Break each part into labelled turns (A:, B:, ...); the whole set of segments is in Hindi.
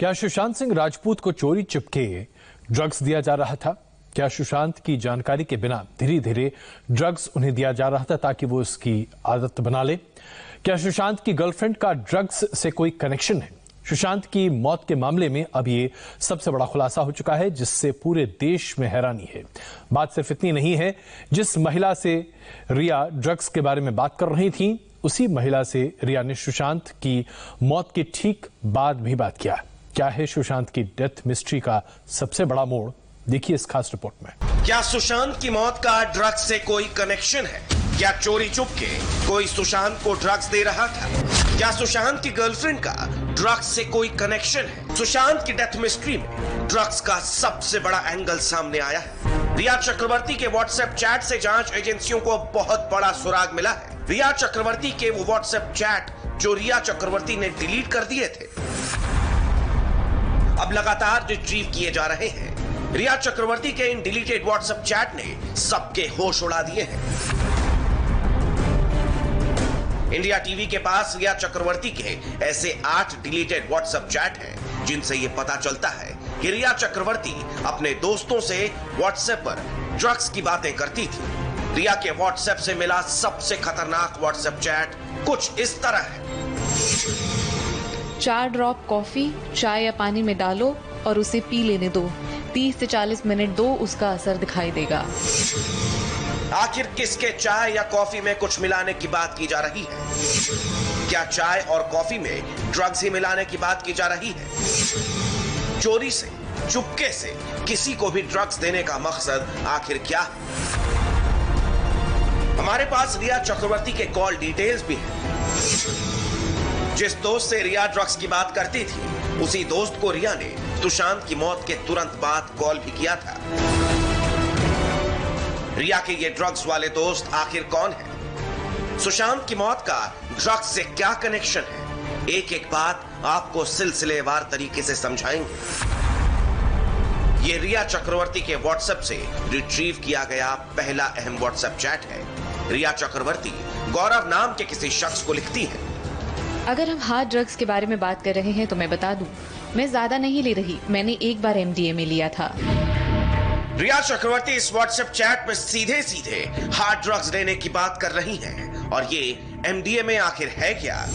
A: क्या सुशांत सिंह राजपूत को चोरी चिपके ड्रग्स दिया जा रहा था? क्या सुशांत की जानकारी के बिना धीरे धीरे ड्रग्स उन्हें दिया जा रहा था ताकि वो इसकी आदत बना ले? क्या सुशांत की गर्लफ्रेंड का ड्रग्स से कोई कनेक्शन है? सुशांत की मौत के मामले में अब ये सबसे बड़ा खुलासा हो चुका है, जिससे पूरे देश में हैरानी है। बात सिर्फ इतनी नहीं है, जिस महिला से रिया ड्रग्स के बारे में बात कर रही थी, उसी महिला से रिया ने सुशांत की मौत के ठीक बाद भी बात किया। क्या है सुशांत की डेथ मिस्ट्री का सबसे बड़ा मोड़? देखिए इस खास रिपोर्ट में।
B: क्या सुशांत की मौत का ड्रग्स से कोई कनेक्शन है? क्या चोरी चुपके कोई सुशांत को ड्रग्स दे रहा था? क्या सुशांत की गर्लफ्रेंड का ड्रग्स से कोई कनेक्शन है? सुशांत की डेथ मिस्ट्री में ड्रग्स का सबसे बड़ा एंगल सामने आया है। रिया चक्रवर्ती के व्हाट्सएप चैट से जांच एजेंसियों को बहुत बड़ा सुराग मिला है। रिया चक्रवर्ती के वो व्हाट्सएप चैट जो रिया चक्रवर्ती ने डिलीट कर दिए थे, अब लगातार रिट्रीव किए जा रहे हैं। रिया चक्रवर्ती के इन डिलीटेड व्हाट्सएप चैट ने सबके होश उड़ा दिए हैं। इंडिया टीवी के पास रिया चक्रवर्ती के ऐसे 8 डिलीटेड व्हाट्सएप चैट हैं, जिनसे यह पता चलता है कि रिया चक्रवर्ती अपने दोस्तों से व्हाट्सएप पर ड्रग्स की बातें करती थी। रिया के व्हाट्सएप से मिला सबसे खतरनाक व्हाट्सएप चैट कुछ इस तरह है।
C: 4 ड्रॉप कॉफी चाय या पानी में डालो और उसे पी लेने दो। 30 से 40 मिनट दो, उसका असर दिखाई देगा।
B: आखिर किसके चाय या कॉफी में कुछ मिलाने की बात की जा रही है? क्या चाय और कॉफी में ड्रग्स ही मिलाने की बात की जा रही है? चोरी से, चुपके से किसी को भी ड्रग्स देने का मकसद आखिर क्या है? हमारे पास रिया चक्रवर्ती के कॉल डिटेल्स भी हैं। जिस दोस्त से रिया ड्रग्स की बात करती थी, उसी दोस्त को रिया ने सुशांत की मौत के तुरंत बाद कॉल भी किया था। रिया के ये ड्रग्स वाले दोस्त आखिर कौन है? सुशांत की मौत का ड्रग्स से क्या कनेक्शन है? एक एक बात आपको सिलसिलेवार तरीके से समझाएंगे। ये रिया चक्रवर्ती के व्हाट्सएप से रिट्रीव किया गया पहला अहम व्हाट्सएप चैट है। रिया चक्रवर्ती गौरव नाम के किसी शख्स को लिखती है।
C: अगर हम हार्ड ड्रग्स के बारे में बात कर रहे हैं तो मैं बता दूं, मैं ज्यादा नहीं ले रही। मैंने एक बार MDMA लिया था।
B: रिया चक्रवर्ती इस व्हाट्सएप चैट में सीधे सीधे हार्ड ड्रग्स लेने की बात कर रही हैं। और ये MDMA आखिर है क्या?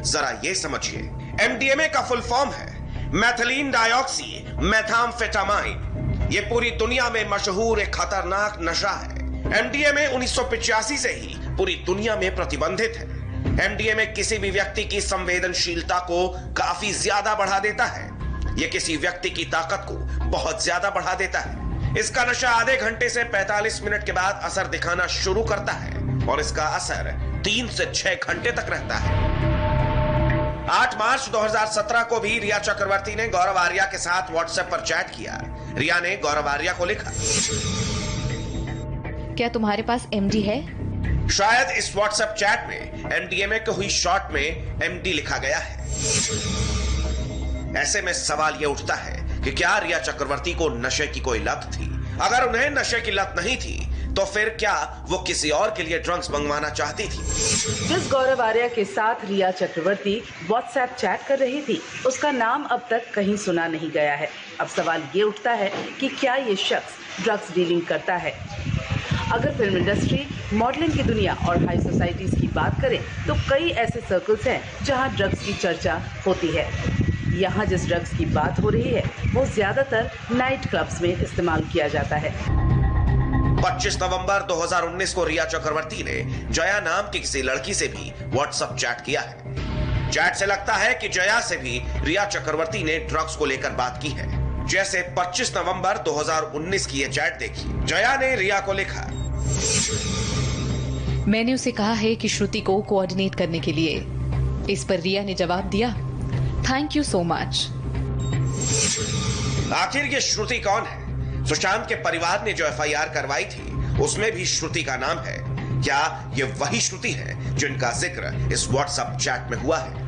B: जरा ये समझिए। MDMA का फुल फॉर्म है मैथिलीन डाइऑक्सी मेथाम्फेटामाइन। ये पूरी दुनिया में मशहूर एक खतरनाक नशा है। MDMA 1985 से ही पूरी दुनिया में प्रतिबंधित है। MDMA किसी भी व्यक्ति की संवेदनशीलता को काफी ज्यादा बढ़ा देता है। यह किसी व्यक्ति की ताकत को बहुत ज्यादा बढ़ा देता है। इसका नशा आधे घंटे से 45 मिनट के बाद असर दिखाना शुरू करता है और इसका असर 3 से 6 घंटे तक रहता है। 8 मार्च 2017 को भी रिया चक्रवर्ती ने गौरव आर्या के साथ व्हाट्सएप पर चैट किया। रिया ने गौरव आर्या को लिखा,
C: क्या तुम्हारे पास MD है?
B: शायद इस व्हाट्सएप चैट में MDMA को हुई शॉर्ट में MD लिखा गया है। ऐसे में सवाल यह उठता है कि क्या रिया चक्रवर्ती को नशे की कोई लत थी? अगर उन्हें नशे की लत नहीं थी तो फिर क्या वो किसी और के लिए ड्रग्स मंगवाना चाहती थी?
D: जिस गौरव आर्या के साथ रिया चक्रवर्ती व्हाट्सएप चैट कर रही थी, उसका नाम अब तक कहीं सुना नहीं गया है। अब सवाल ये उठता है कि क्या ये शख्स ड्रग्स डीलिंग करता है? अगर फिल्म इंडस्ट्री, मॉडलिंग की दुनिया और हाई सोसाइटीज की बात करें तो कई ऐसे सर्कल्स हैं जहां ड्रग्स की चर्चा होती है। यहाँ जिस ड्रग्स की बात हो रही है वो ज्यादातर नाइट क्लब्स में इस्तेमाल किया जाता है।
B: 25 नवंबर 2019 को रिया चक्रवर्ती ने जया नाम की किसी लड़की से भी व्हाट्सएप चैट किया है। चैट से लगता है कि जया से भी रिया चक्रवर्ती ने ड्रग्स को लेकर बात की है। जैसे 25 नवंबर 2019 की यह चैट देखी। जया ने रिया को लिखा,
C: मैंने उसे कहा है कि श्रुति को कोऑर्डिनेट करने के लिए। इस पर रिया ने जवाब दिया, थैंक यू सो मच।
B: आखिर ये श्रुति कौन है? सुशांत के परिवार ने जो FIR करवाई थी उसमें भी श्रुति का नाम है। क्या ये वही श्रुति है जिनका जिक्र इस व्हाट्सएप चैट में हुआ है?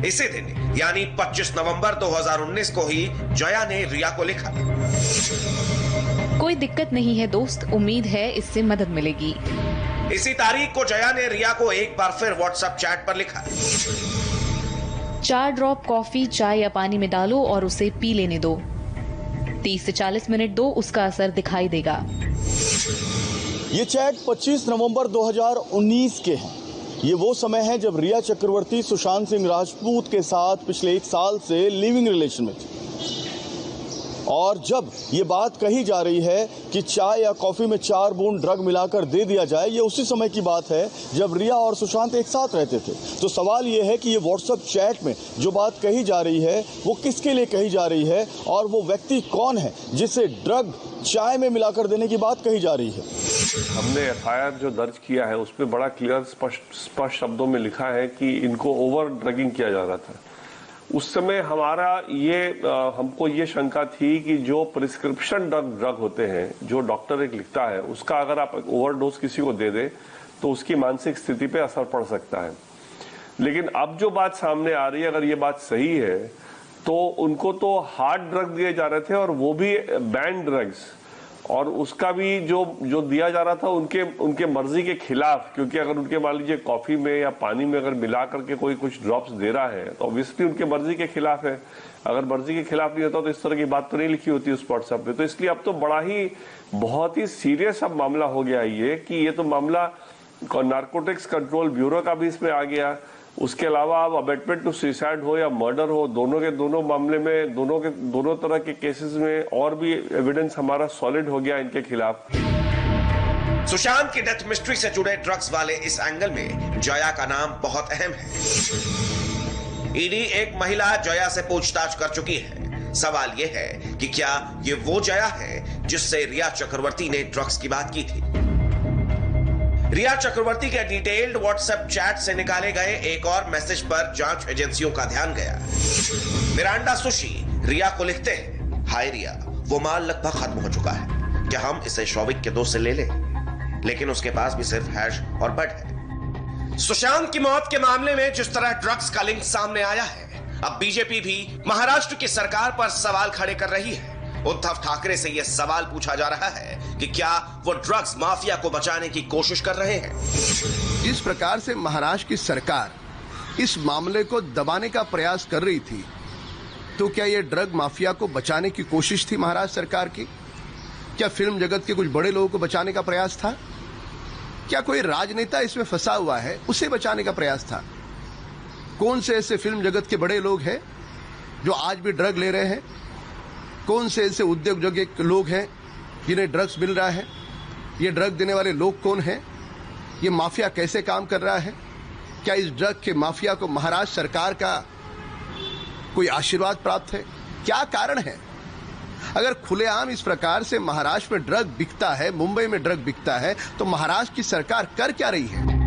B: इसी दिन यानी 25 नवंबर 2019 को ही जया ने रिया को लिखा,
C: कोई दिक्कत नहीं है दोस्त, उम्मीद है इससे मदद मिलेगी।
B: इसी तारीख को जया ने रिया को एक बार फिर व्हाट्सएप चैट पर लिखा,
C: 4 ड्रॉप कॉफी, चाय या पानी में डालो और उसे पी लेने दो। 30 से 40 मिनट दो, उसका असर दिखाई देगा।
E: ये चैट 25 नवंबर 2019 के हैं। ये वो समय है जब रिया चक्रवर्ती सुशांत सिंह राजपूत के साथ पिछले 1 साल से लिविंग रिलेशन में थी। और जब ये बात कही जा रही है कि चाय या कॉफी में 4 बूंद ड्रग मिलाकर दे दिया जाए, ये उसी समय की बात है जब रिया और सुशांत एक साथ रहते थे। तो सवाल ये है कि ये व्हाट्सएप चैट में जो बात कही जा रही है वो किसके लिए कही जा रही है और वो व्यक्ति कौन है जिसे ड्रग चाय में मिलाकर देने की बात कही जा रही है।
F: हमने एफआईआर जो दर्ज किया है उसमें बड़ा क्लियर स्पष्ट शब्दों में लिखा है कि इनको ओवर ड्रगिंग किया जा रहा था। उस समय हमको ये शंका थी कि जो प्रिस्क्रिप्शन ड्रग होते हैं, जो डॉक्टर एक लिखता है, उसका अगर आप ओवरडोज किसी को दे दे तो उसकी मानसिक स्थिति पे असर पड़ सकता है। लेकिन अब जो बात सामने आ रही है, अगर ये बात सही है तो उनको तो हार्ड ड्रग दिए जा रहे थे और वो भी बैन ड्रग्स, और उसका भी जो दिया जा रहा था उनके मर्जी के खिलाफ, क्योंकि अगर उनके मान लीजिए कॉफी में या पानी में अगर मिला करके कोई कुछ ड्रॉप्स दे रहा है तो ऑब्वियसली उनके मर्जी के खिलाफ है। अगर मर्जी के खिलाफ नहीं होता तो इस तरह की बात तो नहीं लिखी होती उस व्हाट्सएप पे। तो इसलिए अब तो बहुत ही सीरियस अब मामला हो गया ये कि ये तो मामला नारकोटिक्स कंट्रोल ब्यूरो का भी इसमें आ गया। उसके अलावा अब अबेटमेंट टू सुसाइड हो या मर्डर हो, दोनों मामले में दोनों तरह के केसेस में और भी एविडेंस हमारा सॉलिड हो गया इनके खिलाफ।
B: सुशांत की डेथ मिस्ट्री से जुड़े ड्रग्स वाले इस एंगल में जया का नाम बहुत अहम है। ईडी एक महिला जया से पूछताछ कर चुकी है। सवाल यह है कि क्या ये वो जया है जिससे रिया चक्रवर्ती ने ड्रग्स की बात की थी। रिया चक्रवर्ती के डिटेल्ड व्हाट्सएप चैट से निकाले गए एक और मैसेज पर जांच एजेंसियों का ध्यान गया। मिरांडा सुशी रिया को लिखते हैं, हाय रिया, वो माल लगभग खत्म हो चुका है, क्या हम इसे शौविक के दोस्त से ले लें? लेकिन उसके पास भी सिर्फ हैश और बड है। सुशांत की मौत के मामले में जिस तरह ड्रग्स का लिंक सामने आया है, अब बीजेपी भी महाराष्ट्र की सरकार पर सवाल खड़े कर रही है। उद्धव ठाकरे से यह सवाल पूछा जा रहा है कि क्या वो ड्रग्स माफिया को बचाने की कोशिश कर रहे हैं।
G: जिस प्रकार से महाराष्ट्र की सरकार इस मामले को दबाने का प्रयास कर रही थी, तो क्या यह ड्रग माफिया को बचाने की कोशिश थी महाराष्ट्र सरकार की? क्या फिल्म जगत के कुछ बड़े लोगों को बचाने का प्रयास था? क्या कोई राजनेता इसमें फंसा हुआ है, उसे बचाने का प्रयास था? कौन से ऐसे फिल्म जगत के बड़े लोग हैं जो आज भी ड्रग ले रहे हैं? कौन से ऐसे उद्योग जगत लोग हैं जिन्हें ड्रग्स मिल रहा है? ये ड्रग देने वाले लोग कौन हैं? ये माफिया कैसे काम कर रहा है? क्या इस ड्रग के माफिया को महाराष्ट्र सरकार का कोई आशीर्वाद प्राप्त है? क्या कारण है? अगर खुलेआम इस प्रकार से महाराष्ट्र में ड्रग बिकता है, मुंबई में ड्रग बिकता है, तो महाराष्ट्र की सरकार कर क्या रही है?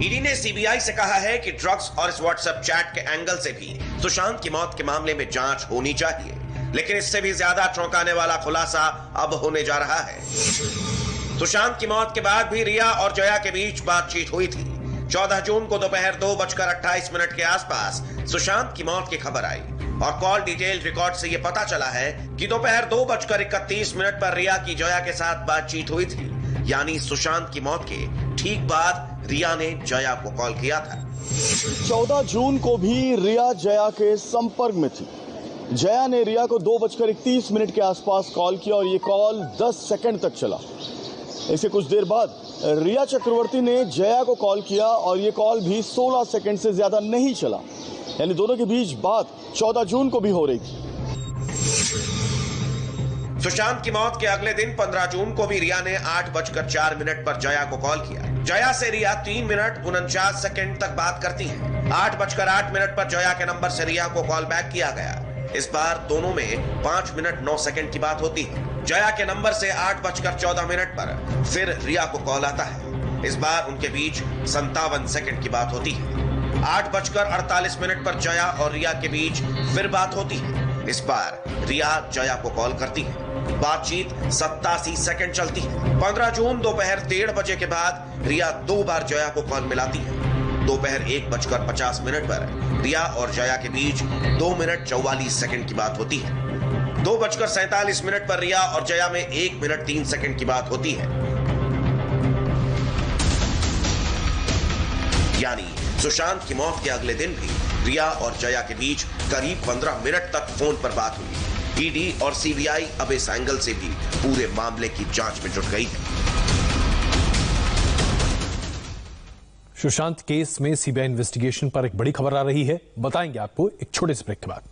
B: ईडी ने सीबीआई से कहा है कि ड्रग्स और इस व्हाट्सएप चैट के एंगल से भी सुशांत की मौत के मामले में जांच होनी चाहिए। लेकिन इससे भी ज्यादा चौंकाने वाला खुलासा अब होने जा रहा है। सुशांत की मौत के बाद भी रिया और जया के बीच बातचीत हुई थी। 14 जून को दोपहर 2:28 के आसपास सुशांत की मौत की खबर आई और कॉल डिटेल रिकॉर्ड से यह पता चला है कि दोपहर 2:31 पर रिया की जया के साथ बातचीत हुई थी। यानी सुशांत की मौत के ठीक बाद रिया ने जया को कॉल किया था।
E: 14 जून को भी रिया जया के संपर्क में थी। जया ने रिया को 2:31 के आसपास कॉल किया और ये कॉल 10 सेकंड तक चला। इसके कुछ देर बाद रिया चक्रवर्ती ने जया को कॉल किया और ये कॉल भी 16 सेकंड से ज्यादा नहीं चला। यानी दोनों के बीच बात 14 जून को भी हो रही थी।
B: सुशांत की मौत के अगले दिन 15 जून को भी रिया ने 8:04 पर जया को कॉल किया। जया से रिया 3 मिनट 49 सेकंड तक बात करती है। 8:08 पर जया के नंबर से रिया को कॉल बैक किया गया। इस बार दोनों में 5 मिनट 9 सेकंड की बात होती है। जया के नंबर से 8:14 पर फिर रिया को कॉल आता है। इस बार उनके बीच 57 सेकंड की बात होती है। 8:48 पर जया और रिया के बीच फिर बात होती है। इस बार रिया जया को कॉल करती है। बातचीत 87 सेकंड चलती है। 15 जून दोपहर 1:30 बजे के बाद रिया 2 बार जया को कॉल मिलाती है। दोपहर 1:50 पर रिया और जया के बीच 2 मिनट 44 सेकंड की बात होती है। 2:47 पर रिया और जया में 1 मिनट 3 सेकंड की बात होती है। यानी सुशांत की मौत के अगले दिन भी रिया और जया के बीच करीब 15 मिनट तक फोन पर बात हुई। ईडी और सीबीआई अब इस एंगल से भी पूरे मामले की जांच में जुट गई है।
A: सुशांत केस में सीबीआई इन्वेस्टिगेशन पर एक बड़ी खबर आ रही है, बताएंगे आपको एक छोटे से ब्रेक के बाद।